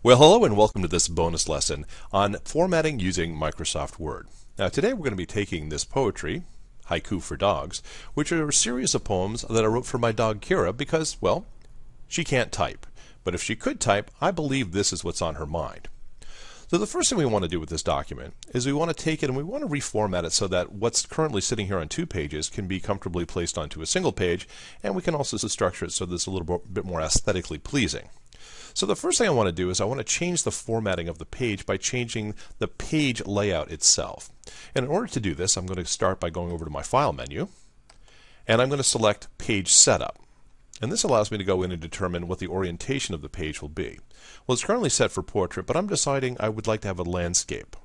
Well, hello and welcome to this bonus lesson on formatting using Microsoft Word. Now, today we're going to be taking this poetry, Haiku for Dogs, which are a series of poems that I wrote for my dog Kira because, well, she can't type. But if she could type, I believe this is what's on her mind. So the first thing we want to do with this document is we want to take it and we want to reformat it so that what's currently sitting here on 2 pages can be comfortably placed onto a single page, and we can also structure it so that it's a little bit more aesthetically pleasing. So the first thing I want to do is I want to change the formatting of the page by changing the page layout itself. And in order to do this, I'm going to start by going over to my File menu, and I'm going to select Page Setup. And this allows me to go in and determine what the orientation of the page will be. Well, it's currently set for portrait, but I'm deciding I would like to have a landscape.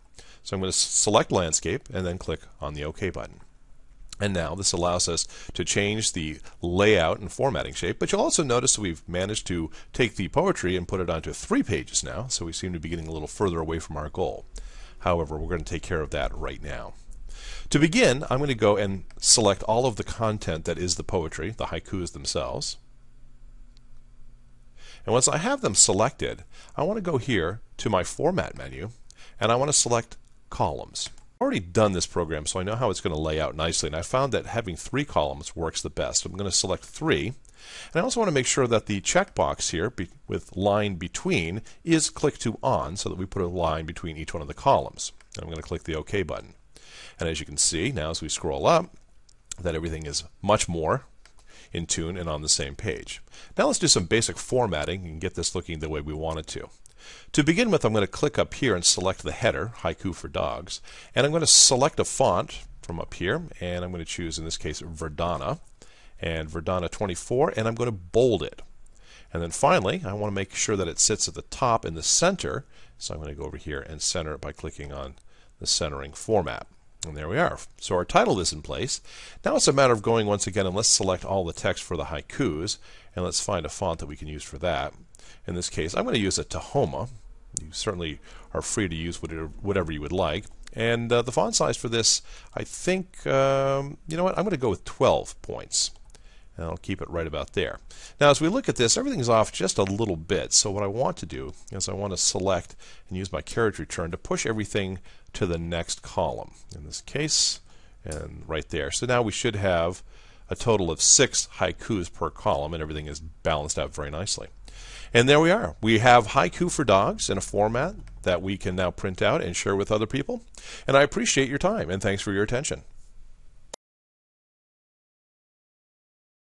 So I'm going to select landscape and then click on the OK button. And now this allows us to change the layout and formatting shape, but you'll also notice we've managed to take the poetry and put it onto 3 pages now, so we seem to be getting a little further away from our goal. However, we're going to take care of that right now. To begin, I'm going to go and select all of the content that is the poetry, the haikus themselves. And once I have them selected, I want to go here to my Format menu, and I want to select Columns. I've already done this program, so I know how it's going to lay out nicely, and I found that having 3 columns works the best. I'm going to select 3, and I also want to make sure that the checkbox here with line between is click to on, so that we put a line between each one of the columns. And I'm going to click the OK button. And as you can see, now as we scroll up, that everything is much more in tune and on the same page. Now let's do some basic formatting and get this looking the way we want it to. To begin with, I'm going to click up here and select the header, Haiku for Dogs, and I'm going to select a font from up here, and I'm going to choose, in this case, Verdana, and Verdana 24, and I'm going to bold it. And then finally, I want to make sure that it sits at the top in the center, so I'm going to go over here and center it by clicking on the centering format. And there we are. So our title is in place. Now it's a matter of going once again and let's select all the text for the haikus, and let's find a font that we can use for that. In this case, I'm going to use a Tahoma. You certainly are free to use whatever you would like. And the font size for this, I think, you know what, I'm going to go with 12 points. And I'll keep it right about there. Now as we look at this, everything's off just a little bit. So what I want to do is I want to select and use my carriage return to push everything to the next column. In this case, and right there. So now we should have a total of 6 haikus per column, and everything is balanced out very nicely. And there we are. We have Haiku for Dogs in a format that we can now print out and share with other people. And I appreciate your time, and thanks for your attention.